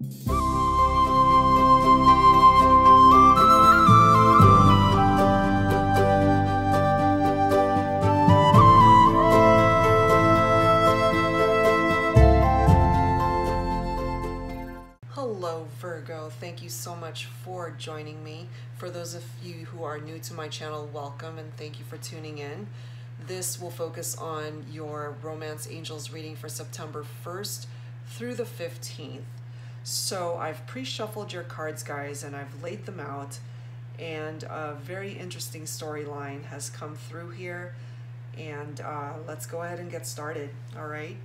Hello Virgo, thank you so much for joining me. For those of you who are new to my channel, welcome and thank you for tuning in. This will focus on your Romance Angels reading for September 1st through the 15th. So I've pre-shuffled your cards, guys, and I've laid them out, and a very interesting storyline has come through here, and let's go ahead and get started. All right,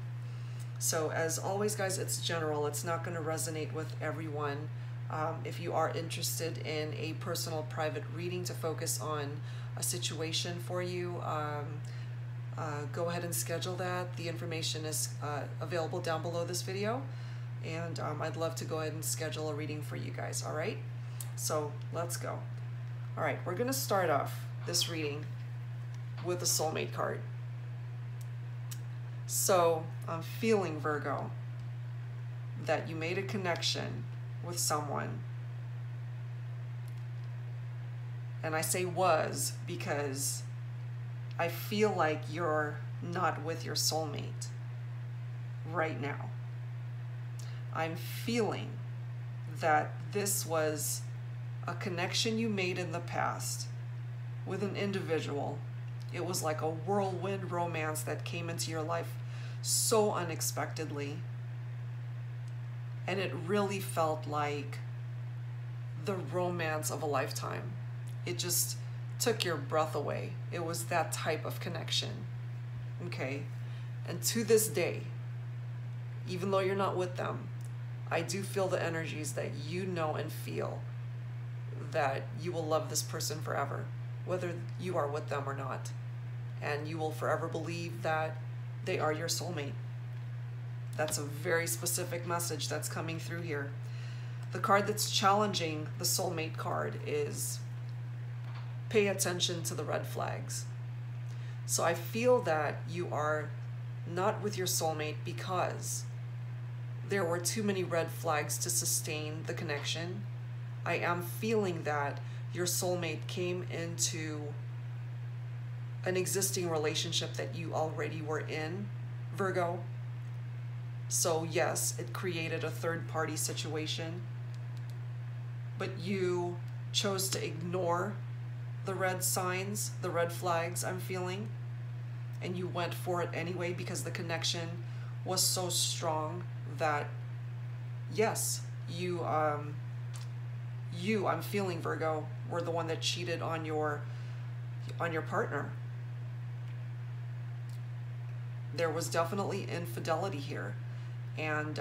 so as always, guys, it's general. It's not going to resonate with everyone. If you are interested in a personal private reading to focus on a situation for you, go ahead and schedule that. The information is available down below this video, and I'd love to go ahead and schedule a reading for you guys. All right, so let's go. All right, we're gonna start off this reading with the soulmate card. So I'm feeling, Virgo, that you made a connection with someone, and I say was because I feel like you're not with your soulmate right now. I'm feeling that this was a connection you made in the past with an individual. It was like a whirlwind romance that came into your life so unexpectedly. And it really felt like the romance of a lifetime. It just took your breath away. It was that type of connection, okay? And to this day, even though you're not with them, I do feel the energies that you know and feel that you will love this person forever, whether you are with them or not. And you will forever believe that they are your soulmate. That's a very specific message that's coming through here. The card that's challenging the soulmate card is pay attention to the red flags. So I feel that you are not with your soulmate because there were too many red flags to sustain the connection. I am feeling that your soulmate came into an existing relationship that you already were in, Virgo. So yes, it created a third-party situation, but you chose to ignore the red signs, the red flags I'm feeling, and you went for it anyway because the connection was so strong that, yes, I'm feeling, Virgo, were the one that cheated on your partner. There was definitely infidelity here, and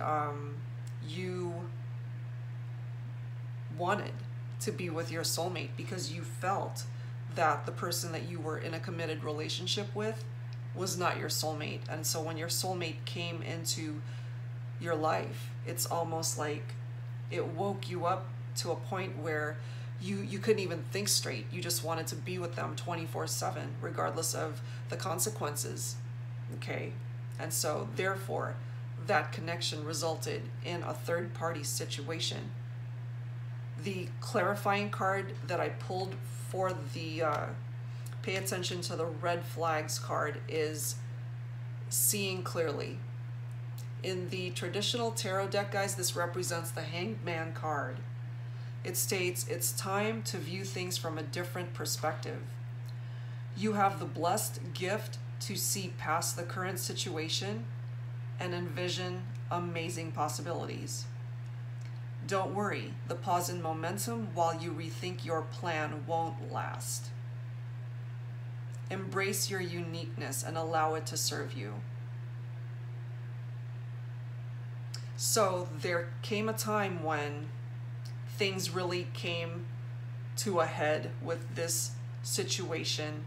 you wanted to be with your soulmate because you felt that the person that you were in a committed relationship with was not your soulmate. And so when your soulmate came into your life, it's almost like it woke you up to a point where you couldn't even think straight. You just wanted to be with them 24/7, regardless of the consequences, okay? And so therefore, that connection resulted in a third-party situation. The clarifying card that I pulled for the pay attention to the red flags card is seeing clearly. In the traditional tarot deck, guys, this represents the Hanged Man card. It states, it's time to view things from a different perspective. You have the blessed gift to see past the current situation and envision amazing possibilities. Don't worry, the pause in momentum while you rethink your plan won't last. Embrace your uniqueness and allow it to serve you. So there came a time when things really came to a head with this situation.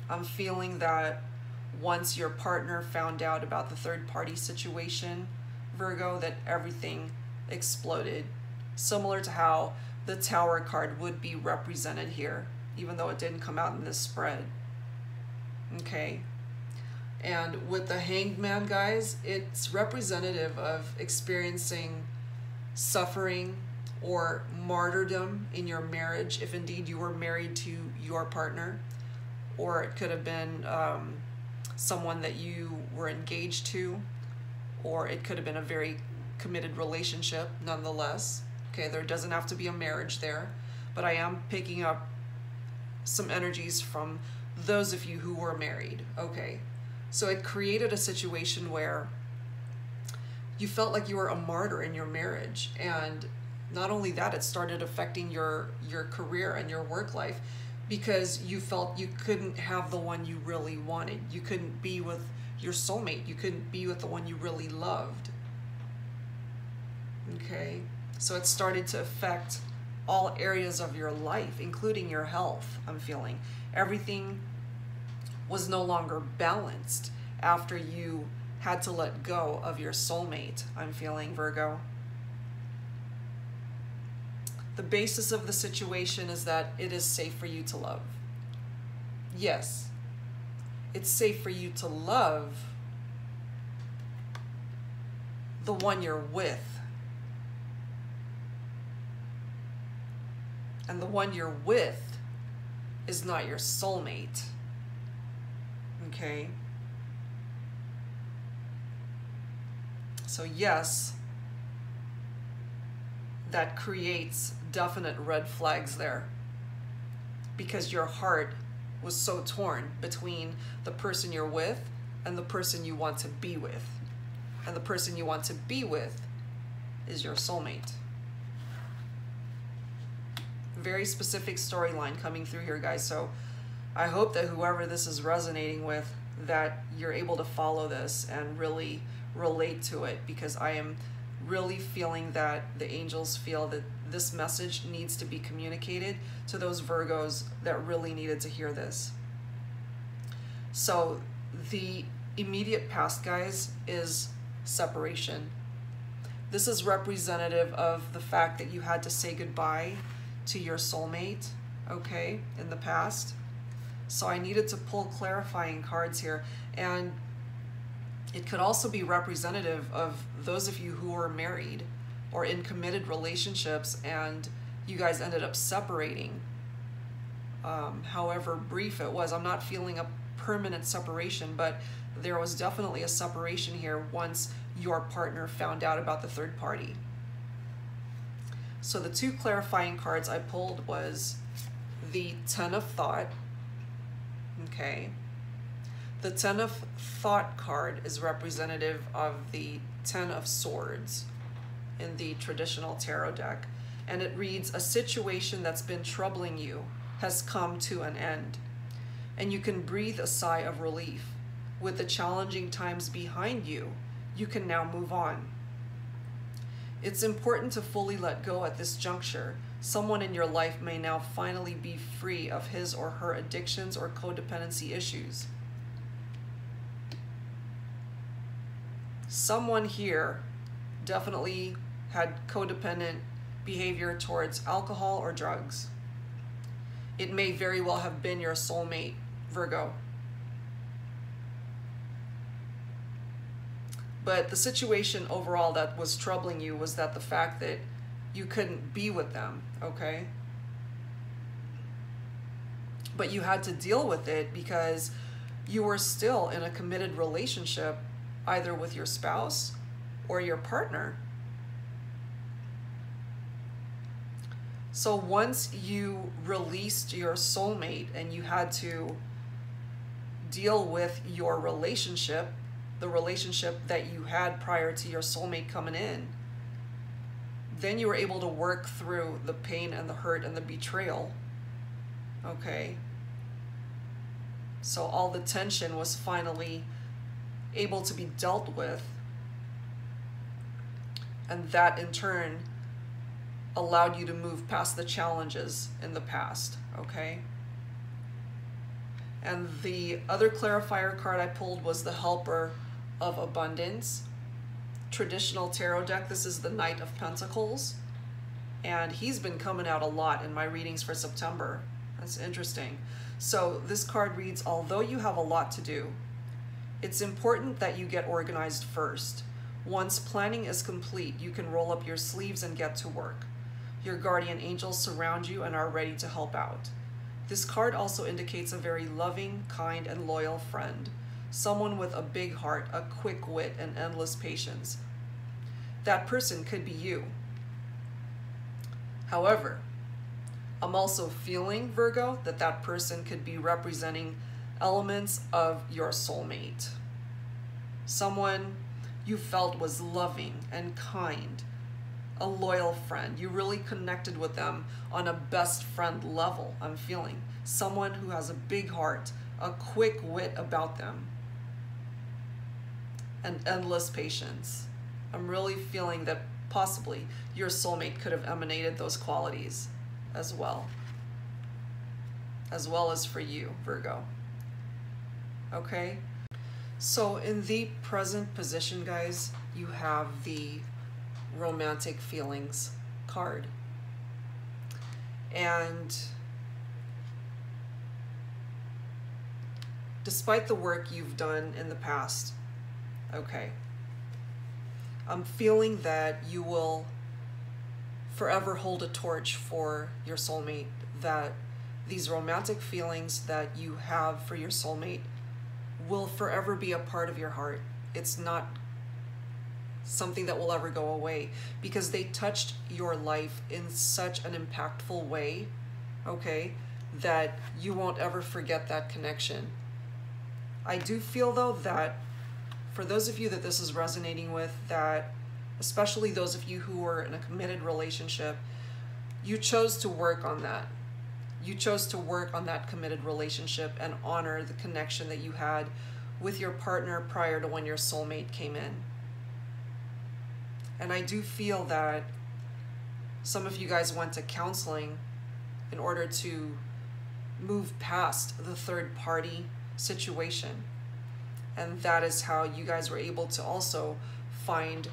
I'm feeling that once your partner found out about the third-party situation, Virgo, that everything exploded, similar to how the Tower card would be represented here, even though it didn't come out in this spread. Okay, And with the Hanged Man, guys, it's representative of experiencing suffering or martyrdom in your marriage, if indeed you were married to your partner, or it could have been someone that you were engaged to, or it could have been a very committed relationship nonetheless. Okay, there doesn't have to be a marriage there, but I am picking up some energies from those of you who were married. Okay, so it created a situation where you felt like you were a martyr in your marriage, and not only that, it started affecting your career and your work life, because you felt you couldn't have the one you really wanted. You couldn't be with your soulmate. You couldn't be with the one you really loved. Okay, so it started to affect all areas of your life, including your health. I'm feeling everything was no longer balanced after you had to let go of your soulmate. I'm feeling, Virgo. The basis of the situation is that it is safe for you to love. Yes, it's safe for you to love the one you're with. And the one you're with is not your soulmate. Okay? So yes, that creates definite red flags there, because your heart was so torn between the person you're with and the person you want to be with. And the person you want to be with is your soulmate. Very specific storyline coming through here, guys. So I hope that whoever this is resonating with, that you're able to follow this and really relate to it, because I am really feeling that the angels feel that this message needs to be communicated to those Virgos that really needed to hear this. So the immediate past, guys, is separation. This is representative of the fact that you had to say goodbye to your soulmate, okay, in the past. So I needed to pull clarifying cards here. And it could also be representative of those of you who were married or in committed relationships and you guys ended up separating, however brief it was. I'm not feeling a permanent separation, but there was definitely a separation here once your partner found out about the third party. So the two clarifying cards I pulled was the Ten of Thought, okay. The Ten of Thought card is representative of the Ten of Swords in the traditional tarot deck. And it reads, a situation that's been troubling you has come to an end. And you can breathe a sigh of relief. With the challenging times behind you, you can now move on. It's important to fully let go at this juncture. Someone in your life may now finally be free of his or her addictions or codependency issues. Someone here definitely had codependent behavior towards alcohol or drugs. It may very well have been your soulmate, Virgo. But the situation overall that was troubling you was that the fact that you couldn't be with them, okay? But you had to deal with it because you were still in a committed relationship, either with your spouse or your partner. So once you released your soulmate and you had to deal with your relationship, the relationship that you had prior to your soulmate coming in, then you were able to work through the pain and the hurt and the betrayal, okay? So all the tension was finally able to be dealt with, and that in turn allowed you to move past the challenges in the past, okay? And the other clarifier card I pulled was the Helper of Abundance. Traditional tarot deck, this is the Knight of Pentacles, and he's been coming out a lot in my readings for September. That's interesting. So this card reads, although you have a lot to do, It's important that you get organized first. Once planning is complete, you can roll up your sleeves and get to work. Your guardian angels surround you and are ready to help out. This card also indicates a very loving, kind, and loyal friend. Someone with a big heart, a quick wit, and endless patience. That person could be you. However, I'm also feeling, Virgo, that that person could be representing elements of your soulmate. Someone you felt was loving and kind, a loyal friend. You really connected with them on a best friend level, I'm feeling. Someone who has a big heart, a quick wit about them, and endless patience. I'm really feeling that possibly your soulmate could have emanated those qualities as well as for you, Virgo. Okay? So in the present position, guys, you have the romantic feelings card. And despite the work you've done in the past, okay, I'm feeling that you will forever hold a torch for your soulmate, that these romantic feelings that you have for your soulmate will forever be a part of your heart. It's not something that will ever go away, because they touched your life in such an impactful way, okay, that you won't ever forget that connection. I do feel, though, that for those of you that this is resonating with, that especially those of you who are in a committed relationship, you chose to work on that. You chose to work on that committed relationship and honor the connection that you had with your partner prior to when your soulmate came in. And I do feel that some of you guys went to counseling in order to move past the third party situation. And that is how you guys were able to also find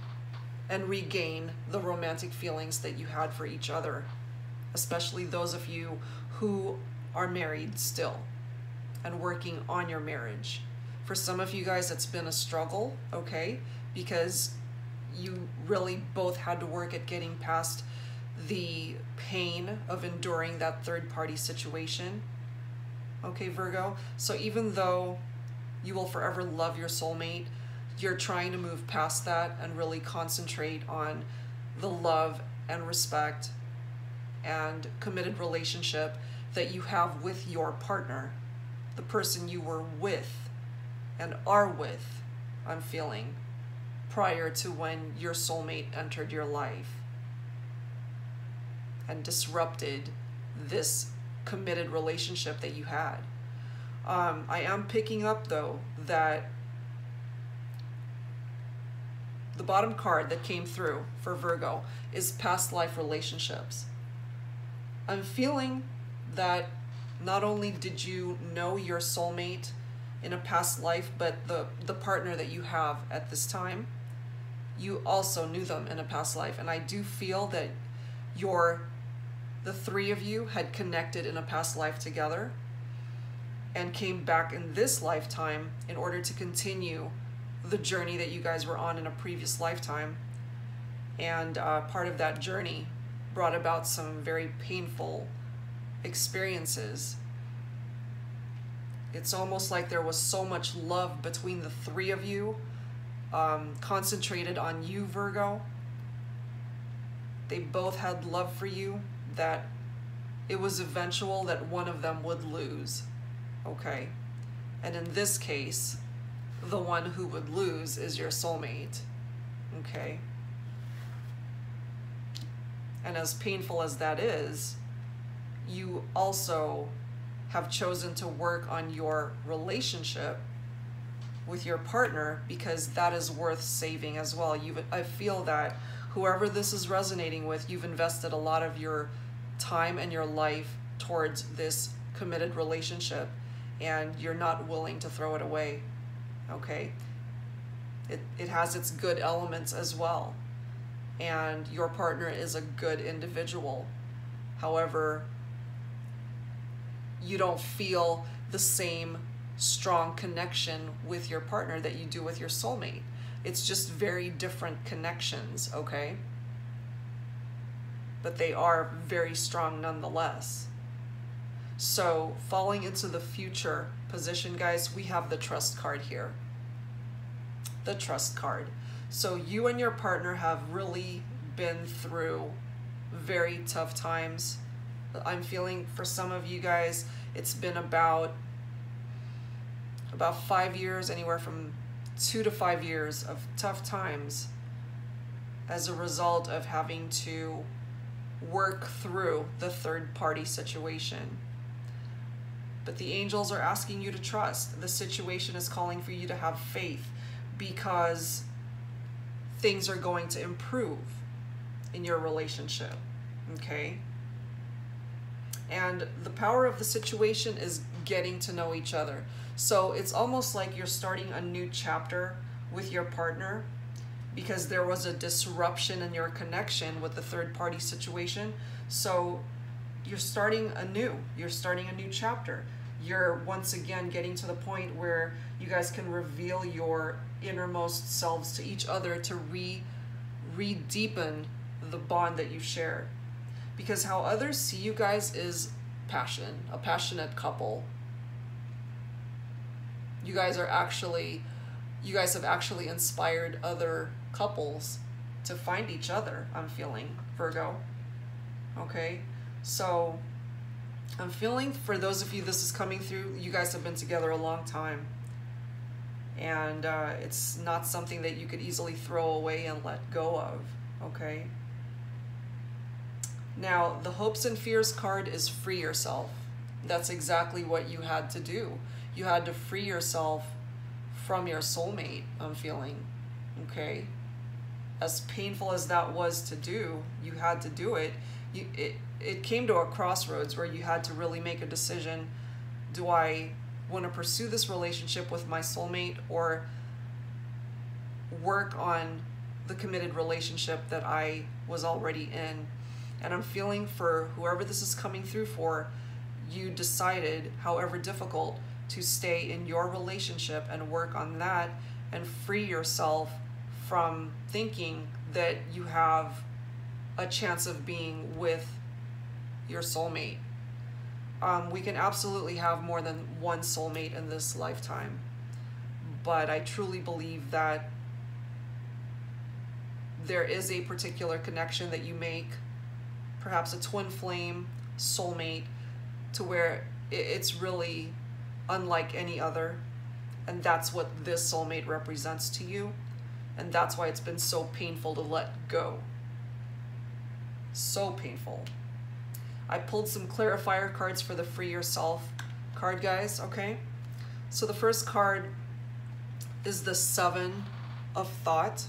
and regain the romantic feelings that you had for each other, especially those of you who are married still and working on your marriage. For some of you guys, it's been a struggle, okay, because you really both had to work at getting past the pain of enduring that third party situation, okay, Virgo? So even though you will forever love your soulmate, you're trying to move past that and really concentrate on the love and respect and committed relationship that you have with your partner, the person you were with and are with, I'm feeling, prior to when your soulmate entered your life and disrupted this committed relationship that you had. I am picking up, though, that the bottom card that came through for Virgo is past life relationships. I'm feeling that not only did you know your soulmate in a past life, but the partner that you have at this time, you also knew them in a past life. And I do feel that the three of you had connected in a past life together and came back in this lifetime in order to continue the journey that you guys were on in a previous lifetime. And part of that journey brought about some very painful experiences. It's almost like there was so much love between the three of you, concentrated on you, Virgo. They both had love for you, that it was eventual that one of them would lose, okay? And in this case, the one who would lose is your soulmate, okay? And as painful as that is, you also have chosen to work on your relationship with your partner, because that is worth saving as well. I feel that whoever this is resonating with, you've invested a lot of your time and your life towards this committed relationship, and you're not willing to throw it away, okay? It has its good elements as well, and your partner is a good individual. However, you don't feel the same strong connection with your partner that you do with your soulmate. It's just very different connections, okay? But they are very strong nonetheless. So falling into the future position, guys, we have the trust card here. The trust card. So you and your partner have really been through very tough times. I'm feeling for some of you guys, it's been about 5 years, anywhere from 2 to 5 years of tough times as a result of having to work through the third party situation. But the angels are asking you to trust. The situation is calling for you to have faith because things are going to improve in your relationship, okay? And the power of the situation is getting to know each other. So it's almost like you're starting a new chapter with your partner because there was a disruption in your connection with the third party situation. So you're starting anew. You're starting a new chapter. You're once again getting to the point where you guys can reveal your innermost selves to each other to re-deepen the bond that you share. Because how others see you guys is passion, a passionate couple. You guys have actually inspired other couples to find each other, I'm feeling, Virgo. Okay? So I'm feeling for those of you this is coming through, you guys have been together a long time. And it's not something that you could easily throw away and let go of, okay? Now, the hopes and fears card is free yourself. That's exactly what you had to do. You had to free yourself from your soulmate, I'm feeling, okay? As painful as that was to do, you had to do it. It came to a crossroads where you had to really make a decision. Do I want to pursue this relationship with my soulmate or work on the committed relationship that I was already in? And I'm feeling for whoever this is coming through for, you decided, however difficult, to stay in your relationship and work on that and free yourself from thinking that you have a chance of being with your soulmate. We can absolutely have more than one soulmate in this lifetime, but I truly believe that there is a particular connection that you make, perhaps a twin flame soulmate, to where it's really unlike any other, and that's what this soulmate represents to you, and that's why it's been so painful to let go. So painful. I pulled some clarifier cards for the free yourself card, guys, okay? So the first card is the Seven of Thought,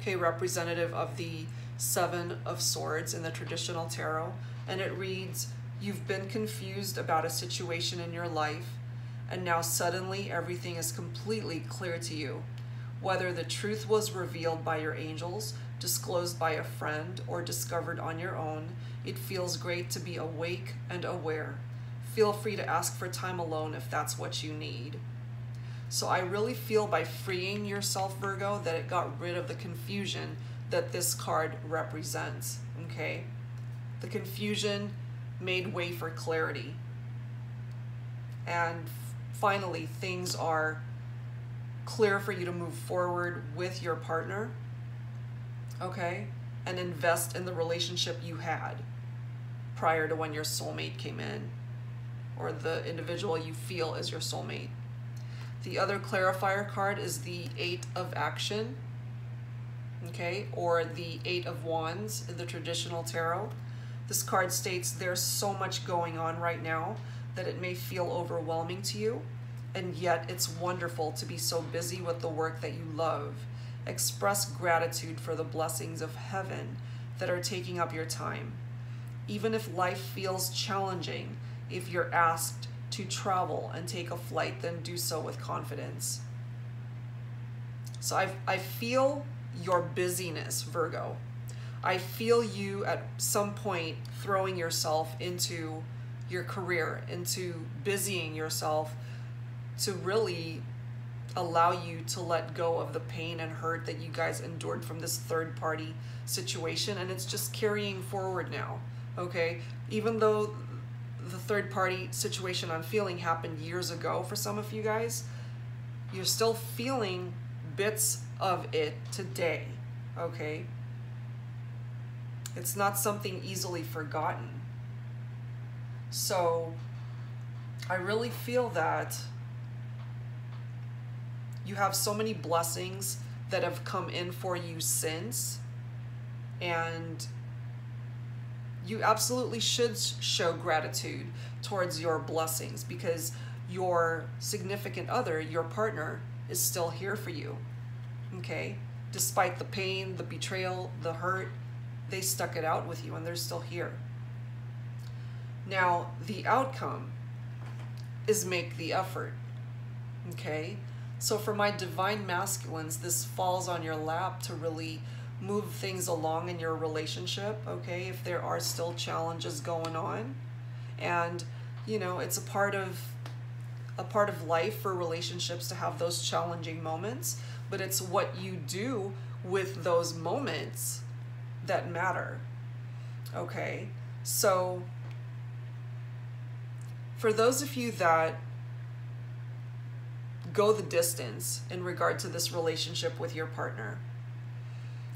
okay, representative of the Seven of Swords in the traditional tarot, and it reads, you've been confused about a situation in your life, and now suddenly everything is completely clear to you. Whether the truth was revealed by your angels, disclosed by a friend, or discovered on your own, it feels great to be awake and aware. Feel free to ask for time alone if that's what you need. So I really feel by freeing yourself, Virgo, that it got rid of the confusion that this card represents, okay? The confusion made way for clarity. And finally, things are clear for you to move forward with your partner, okay? And invest in the relationship you had prior to when your soulmate came in, or the individual you feel is your soulmate. The other clarifier card is the Eight of Action, okay, or the Eight of Wands in the traditional tarot. This card states there's so much going on right now that it may feel overwhelming to you, and yet it's wonderful to be so busy with the work that you love. Express gratitude for the blessings of heaven that are taking up your time. Even if life feels challenging, if you're asked to travel and take a flight, then do so with confidence. So I feel your busyness, Virgo. I feel you at some point throwing yourself into your career, into busying yourself to really allow you to let go of the pain and hurt that you guys endured from this third party situation, and it's just carrying forward now, okay? Even though the third party situation I'm feeling happened years ago for some of you guys, you're still feeling bits of it today, okay? It's not something easily forgotten. So I really feel that you have so many blessings that have come in for you since, and you absolutely should show gratitude towards your blessings, because your significant other, your partner, is still here for you, okay? Despite the pain, the betrayal, the hurt, they stuck it out with you and they're still here. Now, the outcome is make the effort, okay? So for my divine masculines, this falls on your lap to really move things along in your relationship, okay? If there are still challenges going on. And, you know, it's a part of life for relationships to have those challenging moments, but it's what you do with those moments that matter, okay? So for those of you that go the distance in regard to this relationship with your partner,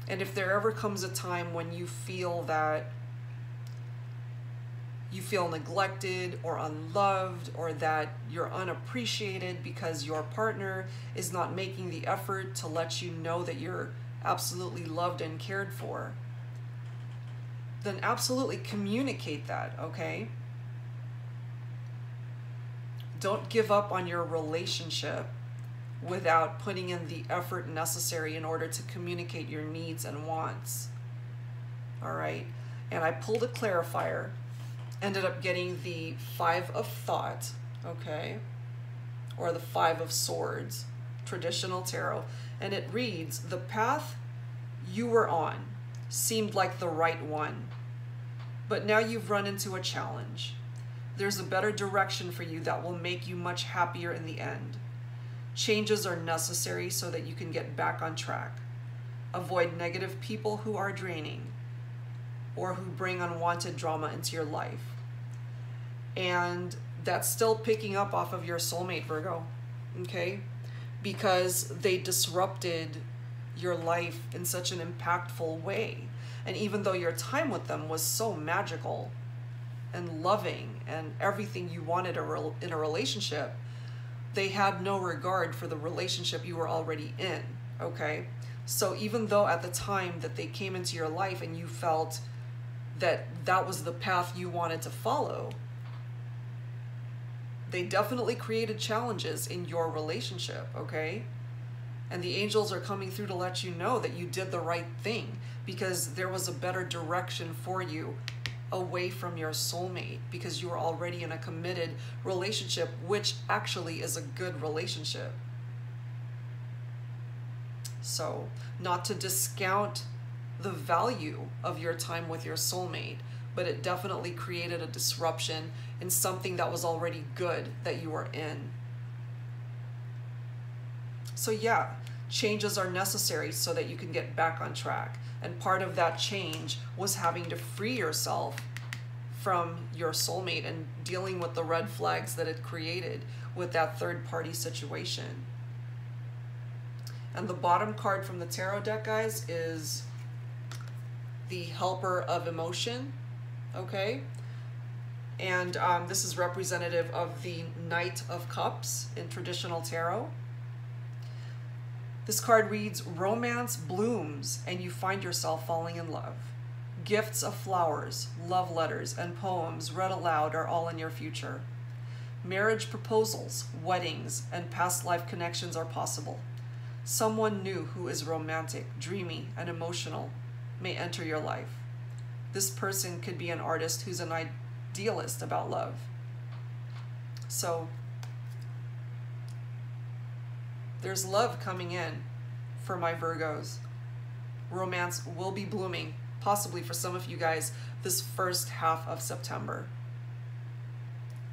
and if there ever comes a time when you feel that you feel neglected or unloved, or that you're unappreciated because your partner is not making the effort to let you know that you're absolutely loved and cared for, then absolutely communicate that, okay? Don't give up on your relationship without putting in the effort necessary in order to communicate your needs and wants. All right? And I pulled a clarifier, ended up getting the 5 of Thought, okay? Or the 5 of Swords, traditional tarot. And it reads, the path you were on seemed like the right one, but now you've run into a challenge. There's a better direction for you that will make you much happier in the end. Changes are necessary so that you can get back on track. Avoid negative people who are draining or who bring unwanted drama into your life. And that's still picking up off of your soulmate, Virgo, okay? Because they disrupted your life in such an impactful way. And even though your time with them was so magical and loving and everything you wanted in a relationship, they had no regard for the relationship you were already in, okay? So even though at the time that they came into your life and you felt that that was the path you wanted to follow, they definitely created challenges in your relationship, okay? And the angels are coming through to let you know that you did the right thing, because there was a better direction for you away from your soulmate, because you were already in a committed relationship, which actually is a good relationship. So, not to discount the value of your time with your soulmate, but it definitely created a disruption in something that was already good that you were in. So yeah, changes are necessary so that you can get back on track. And part of that change was having to free yourself from your soulmate and dealing with the red flags that it created with that third party situation. And the bottom card from the tarot deck, guys, is the Helper of Emotion, okay? And this is representative of the Knight of Cups in traditional tarot. This card reads, romance blooms and you find yourself falling in love. Gifts of flowers, love letters, and poems read aloud are all in your future. Marriage proposals, weddings, and past life connections are possible. Someone new who is romantic, dreamy, and emotional may enter your life. This person could be an artist who's an idealist about love. So, there's love coming in for my Virgos. Romance will be blooming, possibly for some of you guys, this first half of September.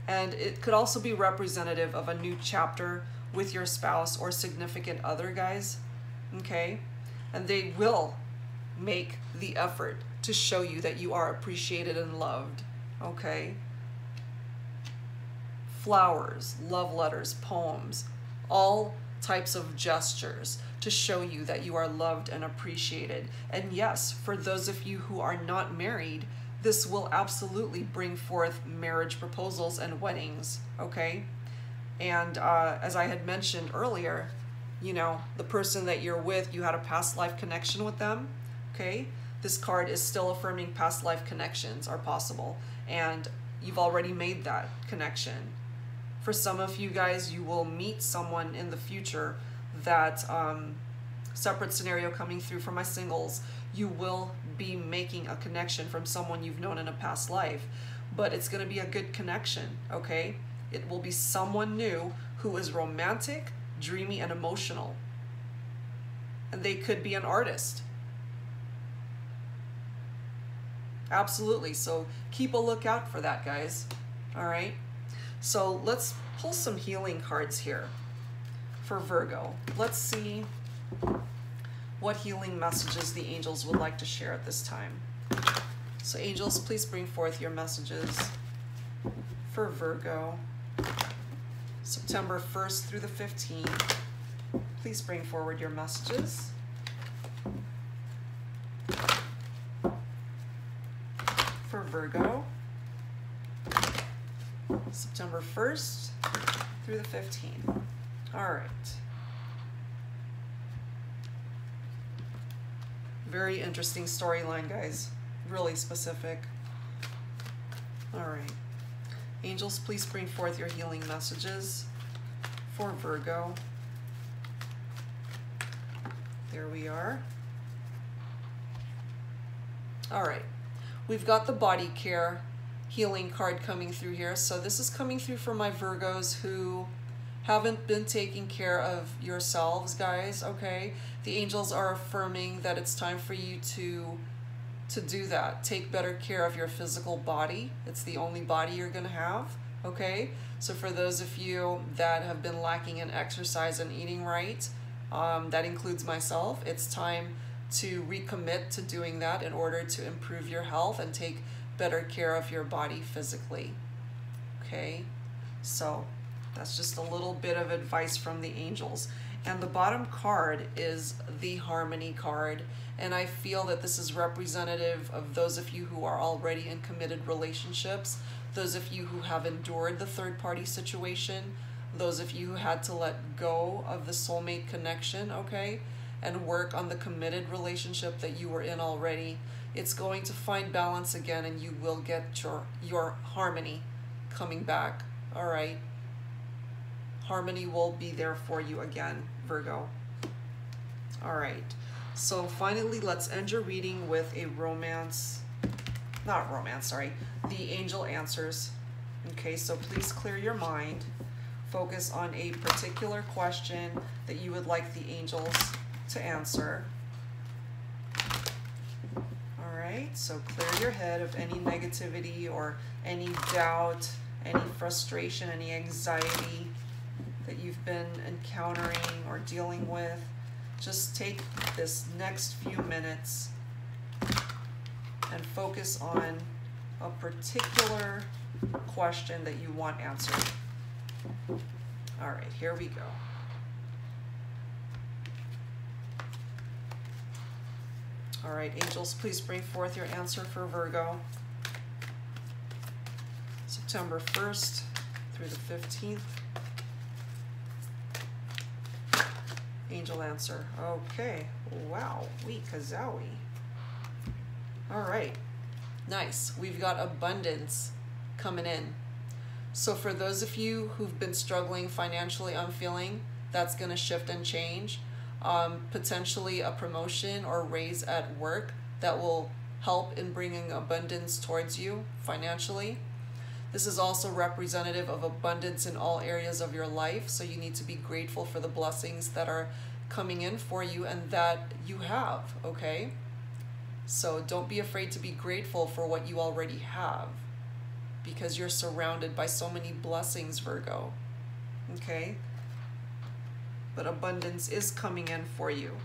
And it could also be representative of a new chapter with your spouse or significant other, guys. Okay? And they will make the effort to show you that you are appreciated and loved. Okay? Flowers, love letters, poems, all types of gestures to show you that you are loved and appreciated. And yes, for those of you who are not married, this will absolutely bring forth marriage proposals and weddings, okay? And as I had mentioned earlier, you know, the person that you're with, you had a past life connection with them, okay? This card is still affirming past life connections are possible, and you've already made that connection. For some of you guys, you will meet someone in the future that, separate scenario coming through for my singles, you will be making a connection from someone you've known in a past life, but it's going to be a good connection, okay? It will be someone new who is romantic, dreamy, and emotional. And they could be an artist. Absolutely. So keep a lookout for that, guys. All right. So let's pull some healing cards here for Virgo. Let's see what healing messages the angels would like to share at this time. So angels, please bring forth your messages for Virgo. September 1st through the 15th. Please bring forward your messages. For Virgo. September 1st through the 15th. All right. Very interesting storyline, guys. Really specific. All right. Angels, please bring forth your healing messages for Virgo. There we are. All right. We've got the body care healing card coming through here. So this is coming through for my Virgos who haven't been taking care of yourselves, guys, okay? The angels are affirming that it's time for you to do that. Take better care of your physical body. It's the only body you're gonna have, okay? So for those of you that have been lacking in exercise and eating right, that includes myself, it's time to recommit to doing that in order to improve your health and take better care of your body physically, okay? So that's just a little bit of advice from the angels. And the bottom card is the Harmony card. And I feel that this is representative of those of you who are already in committed relationships, those of you who have endured the third-party situation, those of you who had to let go of the soulmate connection, okay, and work on the committed relationship that you were in already. It's going to find balance again, and you will get your harmony coming back, all right? Harmony will be there for you again, Virgo. All right, so finally, let's end your reading with a the angel answers. Okay, so please clear your mind. Focus on a particular question that you would like the angels to answer. All right, so clear your head of any negativity or any doubt, any frustration, any anxiety that you've been encountering or dealing with. Just take this next few minutes and focus on a particular question that you want answered. All right, here we go. All right, angels, please bring forth your answer for Virgo. September 1st through the 15th. Angel answer. Okay. Wow. Wee kazowie. All right. Nice. We've got abundance coming in. So for those of you who've been struggling financially, I'm feeling that's going to shift and change. Potentially a promotion or raise at work that will help in bringing abundance towards you financially. This is also representative of abundance in all areas of your life, so you need to be grateful for the blessings that are coming in for you and that you have, okay? So don't be afraid to be grateful for what you already have. because you're surrounded by so many blessings, Virgo. Okay? But abundance is coming in for you.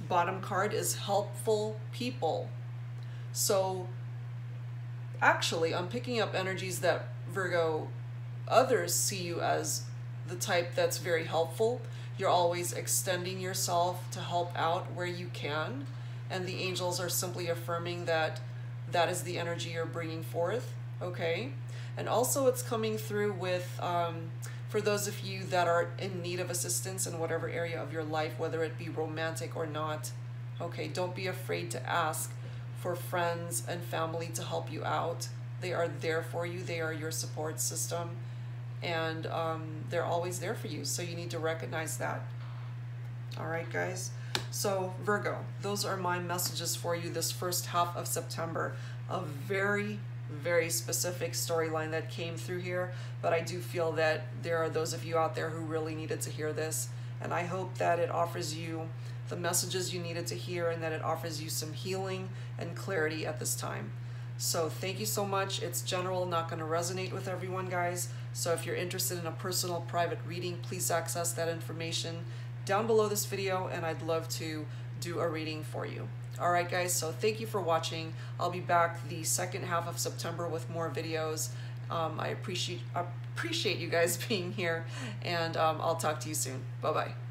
Bottom card is helpful people. So actually, I'm picking up energies that, Virgo, others see you as the type that's very helpful. You're always extending yourself to help out where you can. And the angels are simply affirming that that is the energy you're bringing forth. Okay? And also it's coming through with, for those of you that are in need of assistance in whatever area of your life, whether it be romantic or not, okay, don't be afraid to ask for friends and family to help you out. They are there for you. They are your support system. And they're always there for you. So you need to recognize that. All right, guys. So Virgo, those are my messages for you this first half of September. A very, very specific storyline that came through here. But I do feel that there are those of you out there who really needed to hear this. And I hope that it offers you the messages you needed to hear and that it offers you some healing and clarity at this time. So thank you so much. It's general, not going to resonate with everyone, guys. So if you're interested in a personal private reading, please access that information down below this video, and I'd love to do a reading for you. All right, guys, so thank you for watching. I'll be back the second half of September with more videos. I appreciate you guys being here, and I'll talk to you soon. Bye-bye.